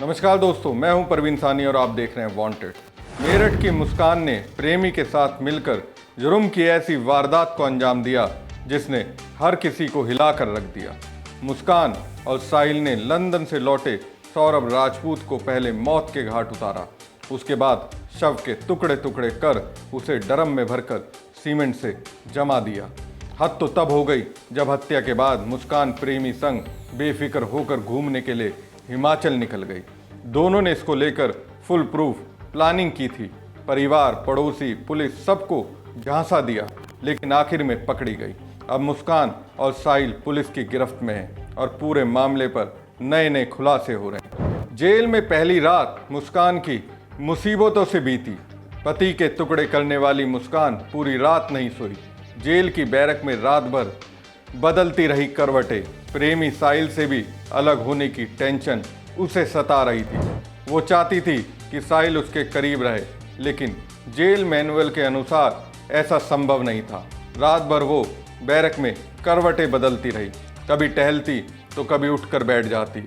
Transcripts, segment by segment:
नमस्कार दोस्तों, मैं हूं परवीन सानी और आप देख रहे हैं वांटेड। मेरठ की मुस्कान ने प्रेमी के साथ मिलकर जुर्म की ऐसी वारदात को अंजाम दिया जिसने हर किसी को हिलाकर रख दिया। मुस्कान और साहिल ने लंदन से लौटे सौरभ राजपूत को पहले मौत के घाट उतारा, उसके बाद शव के टुकड़े टुकड़े कर उसे ड्रम में भरकर सीमेंट से जमा दिया। हद तो तब हो गई जब हत्या के बाद मुस्कान प्रेमी संग बेफिक्र होकर घूमने के लिए हिमाचल निकल गई। दोनों ने इसको लेकर फुल प्रूफ प्लानिंग की थी। परिवार, पड़ोसी, पुलिस सबको झांसा दिया, लेकिन आखिर में पकड़ी गई। अब मुस्कान और साहिल पुलिस की गिरफ्त में है और पूरे मामले पर नए नए खुलासे हो रहे हैं। जेल में पहली रात मुस्कान की मुसीबतों से बीती। पति के टुकड़े करने वाली मुस्कान पूरी रात नहीं सोई। जेल की बैरक में रात भर बदलती रही करवटें। प्रेमी साहिल से भी अलग होने की टेंशन उसे सता रही थी। वो चाहती थी कि साहिल उसके करीब रहे, लेकिन जेल मैनुअल के अनुसार ऐसा संभव नहीं था। रात भर वो बैरक में करवटें बदलती रही, कभी टहलती तो कभी उठकर बैठ जाती।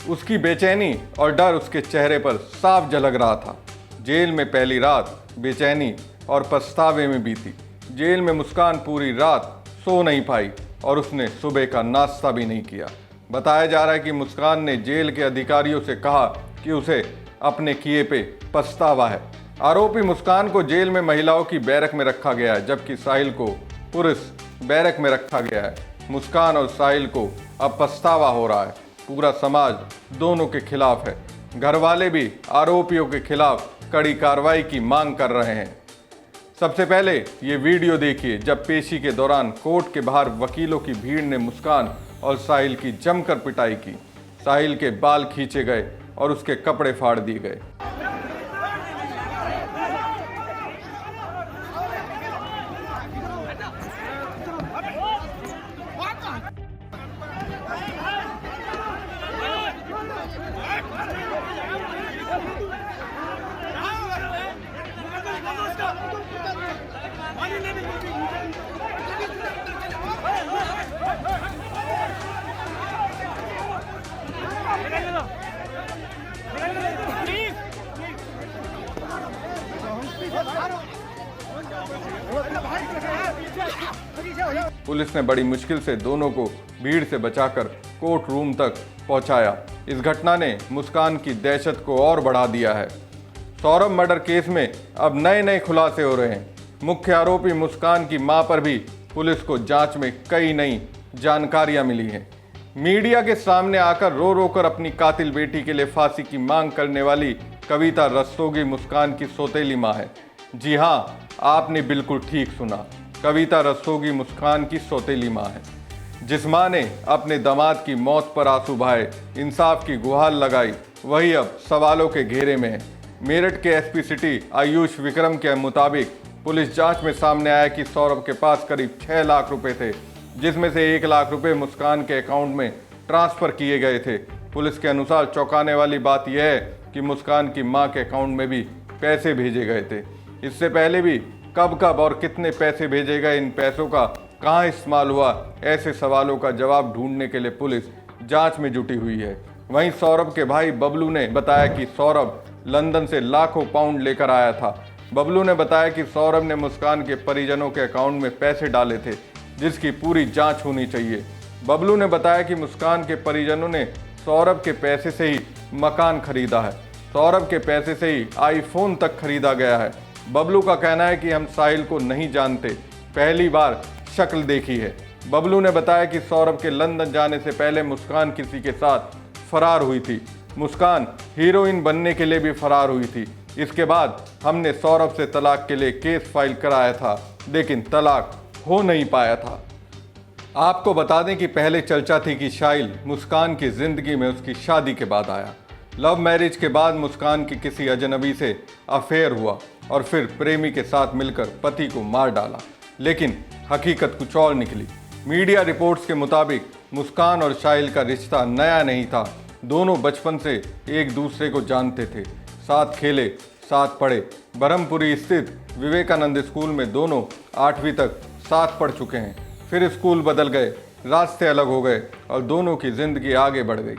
उसकी बेचैनी और डर उसके चेहरे पर साफ झलक रहा था। जेल में पहली रात बेचैनी और पछतावे में बीती। जेल में मुस्कान पूरी रात सो नहीं पाई और उसने सुबह का नाश्ता भी नहीं किया। बताया जा रहा है कि मुस्कान ने जेल के अधिकारियों से कहा कि उसे अपने किए पे पछतावा है। आरोपी मुस्कान को जेल में महिलाओं की बैरक में रखा गया है, जबकि साहिल को पुरुष बैरक में रखा गया है। मुस्कान और साहिल को अब पछतावा हो रहा है। पूरा समाज दोनों के खिलाफ है। घर वाले भी आरोपियों के खिलाफ कड़ी कार्रवाई की मांग कर रहे हैं। सबसे पहले ये वीडियो देखिए जब पेशी के दौरान कोर्ट के बाहर वकीलों की भीड़ ने मुस्कान और साहिल की जमकर पिटाई की। साहिल के बाल खींचे गए और उसके कपड़े फाड़ दिए गए। पुलिस ने बड़ी मुश्किल से दोनों को भीड़ से बचाकर कोर्ट रूम तक पहुंचाया। इस घटना ने मुस्कान की दहशत को और बढ़ा दिया है। सौरभ मर्डर केस में अब नए नए खुलासे हो रहे हैं। मुख्य आरोपी मुस्कान की मां पर भी पुलिस को जांच में कई नई जानकारियां मिली हैं। मीडिया के सामने आकर रो रो कर अपनी कातिल बेटी के लिए फांसी की मांग करने वाली कविता रस्तोगी मुस्कान की सौतेली मां है। जी हां, आपने बिल्कुल ठीक सुना। कविता रस्तोगी मुस्कान की सौतेली मां है। जिस मां ने अपने दामाद की मौत पर आंसू बहाए, इंसाफ की गुहार लगाई, वही अब सवालों के घेरे में है। मेरठ के एसपी सिटी आयुष विक्रम के मुताबिक पुलिस जांच में सामने आया कि सौरभ के पास करीब 6 लाख रुपए थे, जिसमें से 1 लाख रुपए मुस्कान के अकाउंट में ट्रांसफर किए गए थे। पुलिस के अनुसार चौंकाने वाली बात यह है कि मुस्कान की मां के अकाउंट में भी पैसे भेजे गए थे। इससे पहले भी कब कब और कितने पैसे भेजे गए, इन पैसों का कहां इस्तेमाल हुआ, ऐसे सवालों का जवाब ढूंढने के लिए पुलिस जांच में जुटी हुई है। वहीं सौरभ के भाई बबलू ने बताया कि सौरभ लंदन से लाखों पाउंड लेकर आया था। बबलू ने बताया कि सौरभ ने मुस्कान के परिजनों के अकाउंट में पैसे डाले थे, जिसकी पूरी जांच होनी चाहिए। बबलू ने बताया कि मुस्कान के परिजनों ने सौरभ के पैसे से ही मकान खरीदा है। सौरभ के पैसे से ही आईफोन तक खरीदा गया है। बबलू का कहना है कि हम साहिल को नहीं जानते, पहली बार शक्ल देखी है। बबलू ने बताया कि सौरभ के लंदन जाने से पहले मुस्कान किसी के साथ फरार हुई थी। मुस्कान हीरोइन बनने के लिए भी फरार हुई थी। इसके बाद हमने सौरभ से तलाक के लिए केस फाइल कराया था, लेकिन तलाक हो नहीं पाया था। आपको बता दें कि पहले चर्चा थी कि साहिल मुस्कान की जिंदगी में उसकी शादी के बाद आया। लव मैरिज के बाद मुस्कान की किसी अजनबी से अफेयर हुआ और फिर प्रेमी के साथ मिलकर पति को मार डाला, लेकिन हकीकत कुछ और निकली। मीडिया रिपोर्ट्स के मुताबिक मुस्कान और साहिल का रिश्ता नया नहीं था। दोनों बचपन से एक दूसरे को जानते थे, साथ खेले, साथ पढ़े। ब्रह्मपुरी स्थित विवेकानंद स्कूल में दोनों 8वीं तक साथ पढ़ चुके हैं। फिर स्कूल बदल गए, रास्ते अलग हो गए और दोनों की जिंदगी आगे बढ़ गई।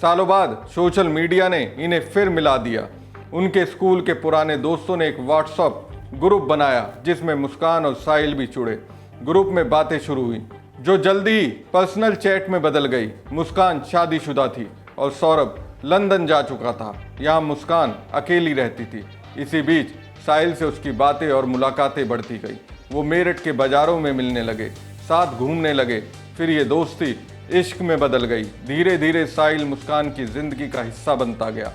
सालों बाद सोशल मीडिया ने इन्हें फिर मिला दिया। उनके स्कूल के पुराने दोस्तों ने एक व्हाट्सएप ग्रुप बनाया जिसमें मुस्कान और साहिल भी जुड़े। ग्रुप में बातें शुरू हुई जो जल्दी ही पर्सनल चैट में बदल गई। मुस्कान शादीशुदा थी और सौरभ लंदन जा चुका था। यहाँ मुस्कान अकेली रहती थी। इसी बीच साहिल से उसकी बातें और मुलाकातें बढ़ती गई। वो मेरठ के बाजारों में मिलने लगे, साथ घूमने लगे। फिर ये दोस्ती इश्क में बदल गई। धीरे धीरे साहिल मुस्कान की जिंदगी का हिस्सा बनता गया,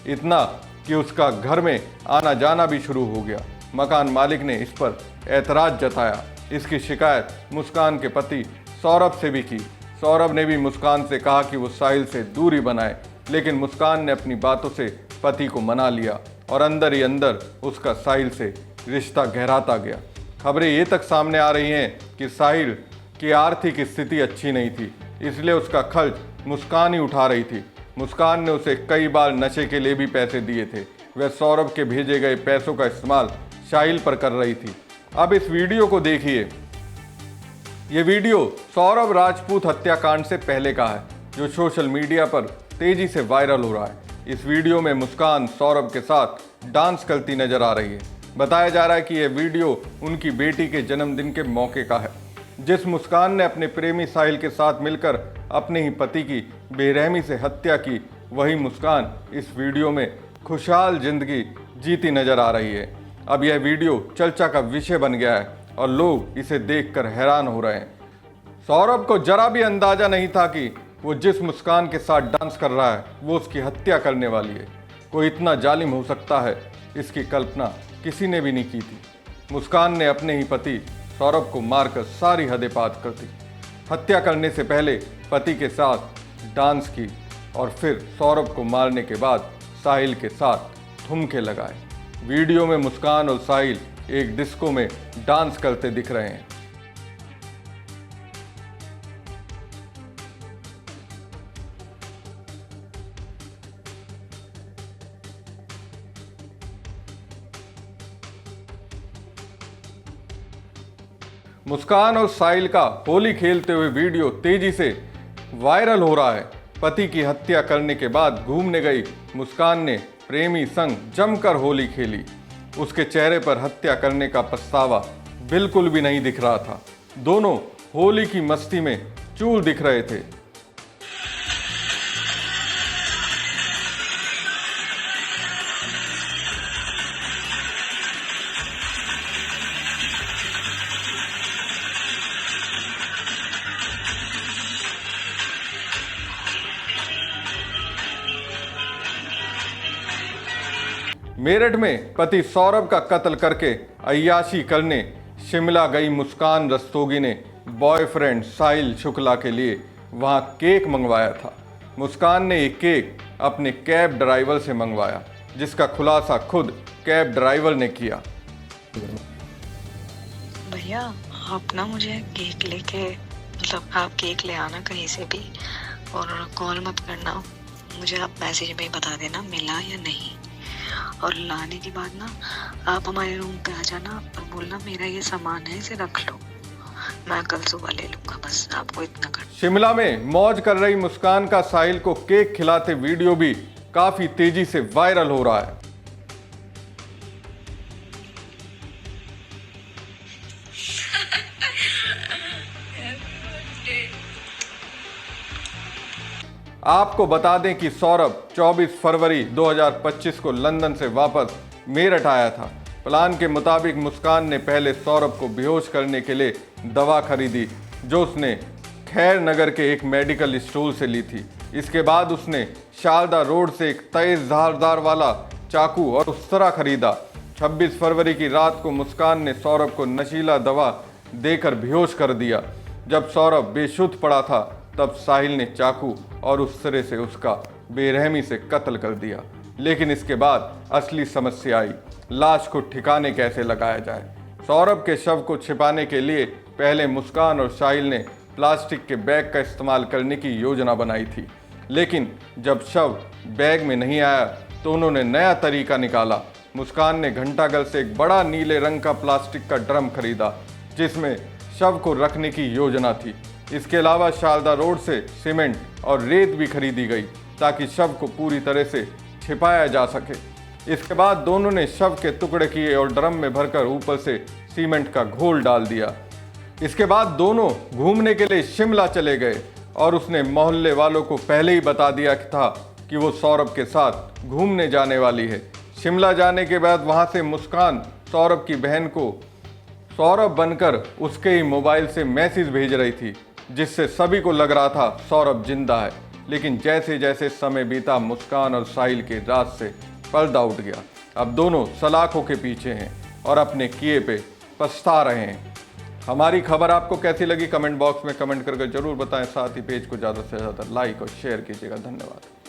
इतना कि उसका घर में आना जाना भी शुरू हो गया। मकान मालिक ने इस पर ऐतराज जताया। इसकी शिकायत मुस्कान के पति सौरभ से भी की। सौरभ ने भी मुस्कान से कहा कि वो साहिल से दूरी बनाए, लेकिन मुस्कान ने अपनी बातों से पति को मना लिया और अंदर ही अंदर उसका साहिल से रिश्ता गहराता गया। खबरें ये तक सामने आ रही हैं कि साहिल की आर्थिक स्थिति अच्छी नहीं थी, इसलिए उसका खर्च मुस्कान ही उठा रही थी। मुस्कान ने उसे कई बार नशे के लिए भी पैसे दिए थे। वह सौरभ के भेजे गए पैसों का इस्तेमाल साहिल पर कर रही थी। अब इस वीडियो को देखिए। ये वीडियो सौरभ राजपूत हत्याकांड से पहले का है, जो सोशल मीडिया पर तेजी से वायरल हो रहा है। इस वीडियो में मुस्कान सौरभ के साथ डांस करती नजर आ रही है। बताया जा रहा है कि यह वीडियो उनकी बेटी के जन्मदिन के मौके का है। जिस मुस्कान ने अपने प्रेमी साहिल के साथ मिलकर अपने ही पति की बेरहमी से हत्या की, वही मुस्कान इस वीडियो में खुशहाल जिंदगी जीती नजर आ रही है। अब यह वीडियो चर्चा का विषय बन गया है और लोग इसे देखकर हैरान हो रहे हैं। सौरभ को जरा भी अंदाजा नहीं था कि वो जिस मुस्कान के साथ डांस कर रहा है वो उसकी हत्या करने वाली है। कोई इतना जालिम हो सकता है, इसकी कल्पना किसी ने भी नहीं की थी। मुस्कान ने अपने ही पति सौरभ को मारकर सारी हदें पार कर दी। हत्या करने से पहले पति के साथ डांस की और फिर सौरभ को मारने के बाद साहिल के साथ ठुमके लगाए। वीडियो में मुस्कान और साहिल एक डिस्को में डांस करते दिख रहे हैं। मुस्कान और साहिल का होली खेलते हुए वीडियो तेजी से वायरल हो रहा है। पति की हत्या करने के बाद घूमने गई मुस्कान ने प्रेमी संग जमकर होली खेली। उसके चेहरे पर हत्या करने का पछतावा बिल्कुल भी नहीं दिख रहा था। दोनों होली की मस्ती में चूर दिख रहे थे। मेरठ में पति सौरभ का कत्ल करके अय्याशी करने शिमला गई मुस्कान रस्तोगी ने बॉयफ्रेंड साहिल शुक्ला के लिए वहां केक मंगवाया था। मुस्कान ने ये केक अपने कैब ड्राइवर से मंगवाया, जिसका खुलासा खुद कैब ड्राइवर ने किया। भैया आप ना मुझे केक लेके आप केक ले आना कहीं से भी, और कॉल मत करना, मुझे आप मैसेज में ही बता देना मिला या नहीं। और लाने के बाद ना आप हमारे रूम पे आ जाना और बोलना मेरा ये सामान है, इसे रख लो, मैं कल सुबह ले लूंगा, बस आपको इतना कर। शिमला में मौज कर रही मुस्कान का साहिल को केक खिलाते वीडियो भी काफी तेजी से वायरल हो रहा है। आपको बता दें कि सौरभ 24 फरवरी 2025 को लंदन से वापस मेरठ आया था। प्लान के मुताबिक मुस्कान ने पहले सौरभ को बेहोश करने के लिए दवा खरीदी, जो उसने खैर नगर के एक मेडिकल स्टोर से ली थी। इसके बाद उसने शारदा रोड से एक तेज धारदार वाला चाकू और उस्तरा खरीदा। 26 फरवरी की रात को मुस्कान ने सौरभ को नशीला दवा देकर बेहोश कर दिया। जब सौरभ बेशुद्ध पड़ा था तब साहिल ने चाकू और उस्तरे से उसका बेरहमी से कत्ल कर दिया। लेकिन इसके बाद असली समस्या आई, लाश को ठिकाने कैसे लगाया जाए। सौरभ के शव को छिपाने के लिए पहले मुस्कान और साहिल ने प्लास्टिक के बैग का इस्तेमाल करने की योजना बनाई थी, लेकिन जब शव बैग में नहीं आया तो उन्होंने नया तरीका निकाला। मुस्कान ने घंटाघर से एक बड़ा नीले रंग का प्लास्टिक का ड्रम खरीदा, जिसमें शव को रखने की योजना थी। इसके अलावा शारदा रोड से सीमेंट और रेत भी खरीदी गई ताकि शव को पूरी तरह से छिपाया जा सके। इसके बाद दोनों ने शव के टुकड़े किए और ड्रम में भरकर ऊपर से सीमेंट का घोल डाल दिया। इसके बाद दोनों घूमने के लिए शिमला चले गए और उसने मोहल्ले वालों को पहले ही बता दिया था कि वो सौरभ के साथ घूमने जाने वाली है। शिमला जाने के बाद वहाँ से मुस्कान सौरभ की बहन को सौरभ बनकर उसके ही मोबाइल से मैसेज भेज रही थी, जिससे सभी को लग रहा था सौरभ जिंदा है। लेकिन जैसे जैसे समय बीता मुस्कान और साहिल के राज से पर्दा उठ गया। अब दोनों सलाखों के पीछे हैं और अपने किए पे पछता रहे हैं। हमारी खबर आपको कैसी लगी कमेंट बॉक्स में कमेंट करके जरूर बताएं। साथ ही पेज को ज़्यादा से ज़्यादा लाइक और शेयर कीजिएगा। धन्यवाद।